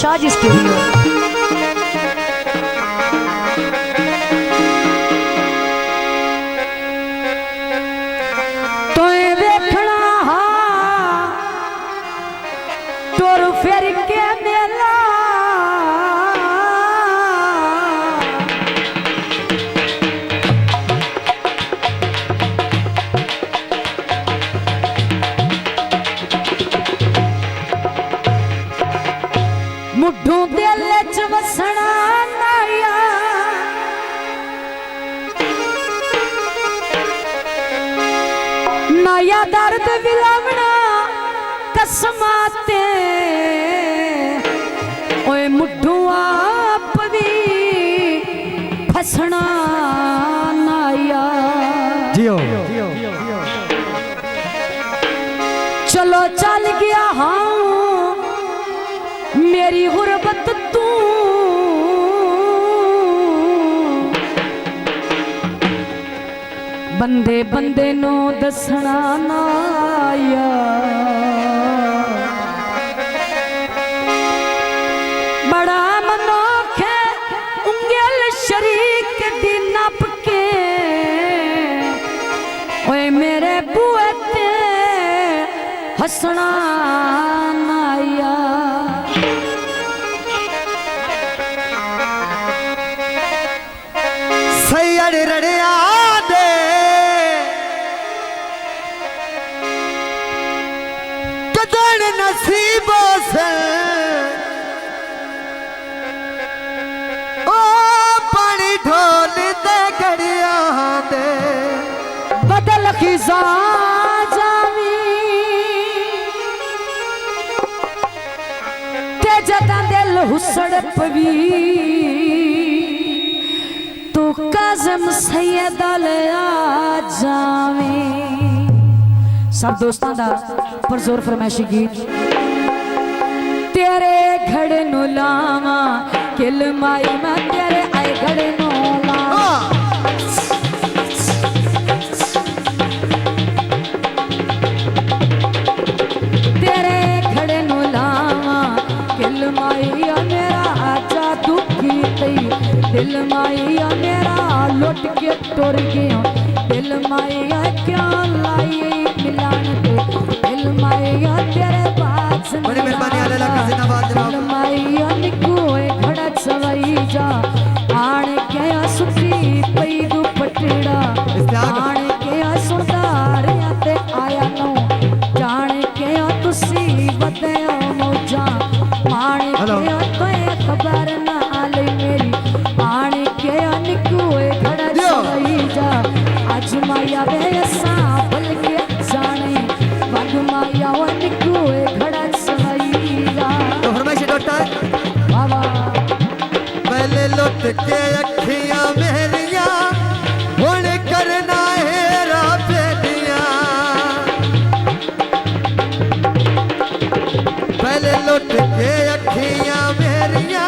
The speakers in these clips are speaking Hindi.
शाहजी स्टूडियो। तो देखना तोर फेर के मेला मुठू दिल च वसना नाया नया दर्द विलावना कसमाते ओए मुठू आप भी फसना नाया जियो चलो चल गया हाँ मेरी गुरबत तू बंदे बंदे नो दसना नाया बड़ा मनोख है उंगल शरीक दी नप के ओए मेरे बुए ते हसना नाया रड़िया दे कदर नसीबों से ओ पानी ढोल दे घड़िया दे बदल खिजा जावी ते जदा दिल हुसड़ पवी तो काज़म सैयद आ जावे। सब दोस्तों दा परजोर फरमाइशी गीत तेरे घड़ नु लावा किल माई मैं तेरे आए घड़ नु लावा तेरे घड़ नु लावा किल माई मेरा आजा दुखी तई दिल माइया मेरा लुट के टुर गया दिल माइया क्या लाई मिलान के दिल माइया तेरे पास बड़ी मेहरबानी अल्लाह का जिंदाबाद जनाब दिल माइया निकोए खड़ा सवाई जा आण के सुती पई दुपट्टा आण के सुनदार ते आया नो जान के तुसी बदया मौजा मान के तो खबर ना आले मेरी आज माया बेसा बल के जाने बग माया वन कोए घड़ा सवैया तो फरमाइश डॉक्टर बाबा पहले लुट के अखियां मेरिया हुण करना हेरा बेटियां पहले लुट के अखियां मेरिया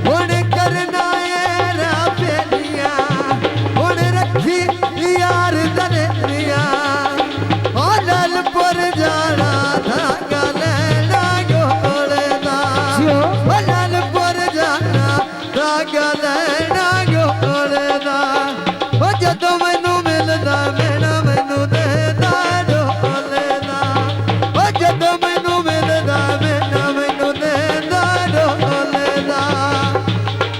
हुण करना हेरा बेटियां हुण रखी यार दरिया ओ लालपुर जाना धागा लेना गोलना ओ लालपुर जाना धागा लेना गोलना ओ जदों मैनू मिलदा मेरा मैनू देना डोलना ओ जदों मैनू मिलदा मेरा मैनू देना डोलना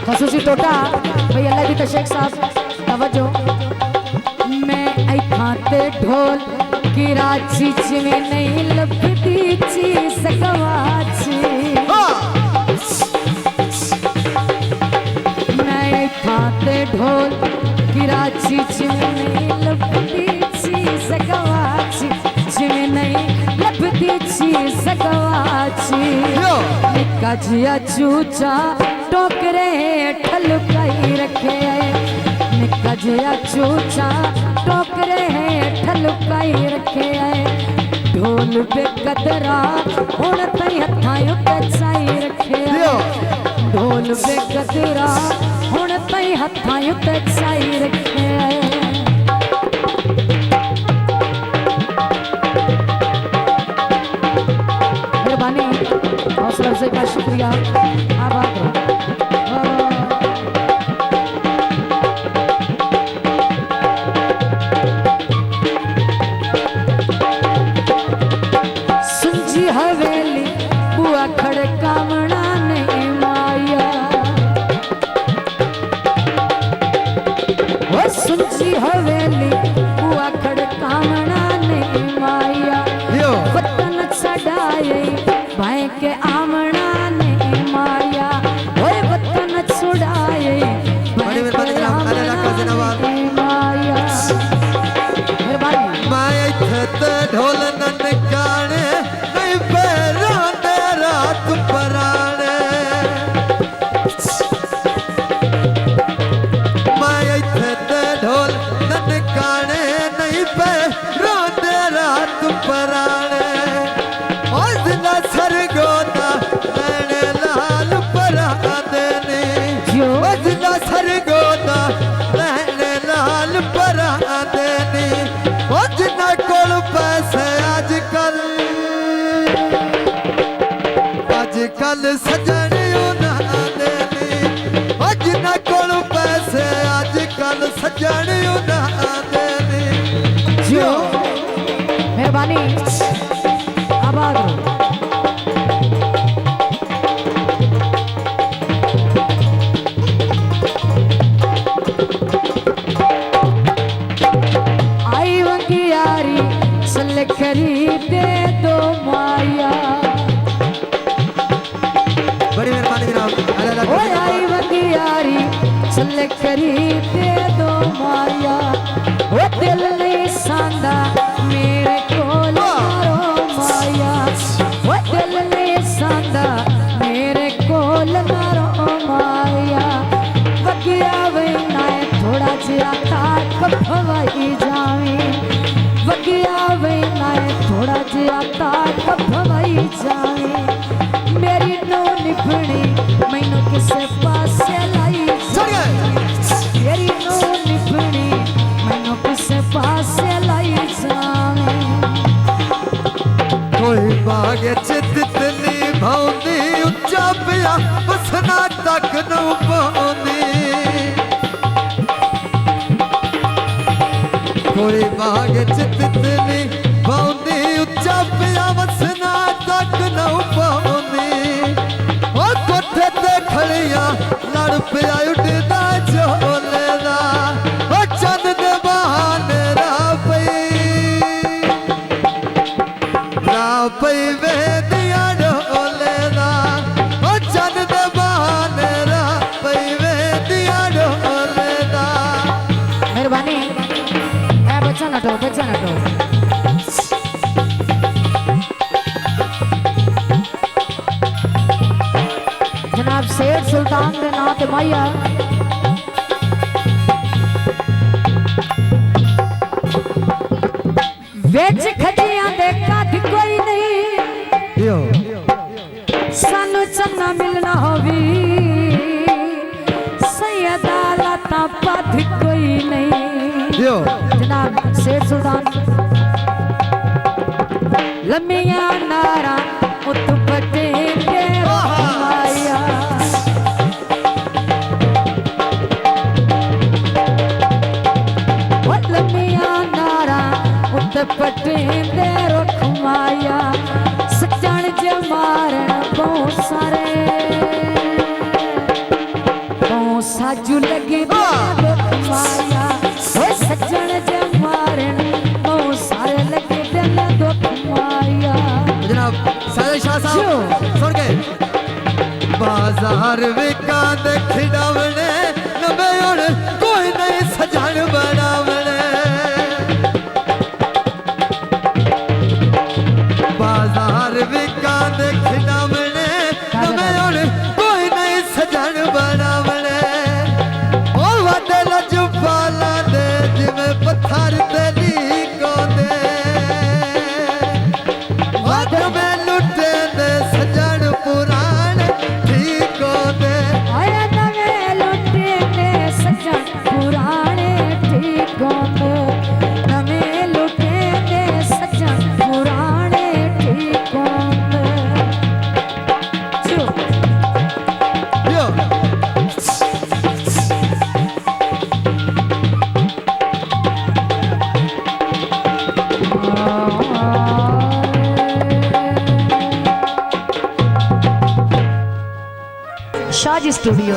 खसूसी टोटा भाई अल्लाह की तो शेख साहब तवज्जो खाते ढोल की राची में नहीं लभती चीज गवाची मैं खाते ढोल की राची में नहीं लभती चीज गवाची में नहीं लभती चीज गवाची निका जिया चूचा टोकरे ठलुकाई रखे निका जिया चूचा टोकरे ठलुकाई रखे ढोल पे कदरा हुण तई हथां उत्ते चाई रखे ढोल पे कदरा हुण तई हथां उत्ते चाई रखे मेहरबानी बहुत हौसला अफजाई का शुक्रिया। आभार सुनजी हवेली बुआ खड़कावना नहीं माया वो सुनजी हवेली बुआ खड़कावना नहीं माया वतन छड़ाए भाई के आमना नहीं माया वो वतन छुड़ाए भाई के आमना नहीं माया। मैं थत ढोल ननकाने नहीं पैरों दे रात पराने मैं थत ढोल ननकाने नहीं पैरों दे रात पराने और जिला सरगोदा नैने लाल पराने ने और जिला सरगोदा नैने लाल पराने ने जिन्ना कोल पैसे आजकल सजन उन्हां दे ने जिन्ना कोल पैसे आजकल सजन उन्हां दे ने जियो मेहरबानी आभार खरीदे दो माया बड़ी मेहरबानी जनाब। ओए आई वंगियारी चल खरीदे दो माया वो दिल नहीं सांदा मेरे कोल मारो माया वो दिल नहीं सांदा मेरे कोल मारो माया वगिया वैना थोड़ा जिया ताक भवाई जावी वगिया वैना थोड़ा जिया ताक भवाई जावे मेरी नो निभनी मैनू किसे पासे लाई मेरी नो निभनी मैनू किसे पासे लाई जावे कोई बाग चितली भाउंदी उच्चा पिया बसना तक न पाउंदी कोई बाग चितली भाउंदी उच्चा पिया बसना तक न पाउंदी ओ कोठे ते खड़िया लड़ पिया उड़दा झोले दा ओ चंद दे बहाने रा पई वे दिया ढोले दा ओ चंद दे बहाने रा पई वे दिया ढोले दा। मेहरबानी ए बच्चा नटो जनाब शेर सुल्तान दे नाम ते माया वेच खजियां दे कद कोई नहीं सानू चन्ना मिलना होवी सैयदा लाता पद कोई नहीं जनाब शेर सुल्तान लम्मिया नारा उत पटे के माया लम्मिया नारा उत पटे दे रुख माया सजन ज मारण बहुत सारे बहुत साजू लगे दुख माया सजन ज मारण बहुत सारे लगे दिल दुख माया। जनाब साजिद शाह साहब सुन के बाजार विका दे खिडावने नवे हुण कोई नहीं सजन बनावने बाजार विका दे खिडावने नवे हुण कोई नहीं सजन बनावने ओ वडे लजपाला दे जिवें पत्थर ते लीको दे में लुटे दे सजन पुराण ठीक हो दे आया नवे लुटे दे सजन पुराण शाज स्टूडियो।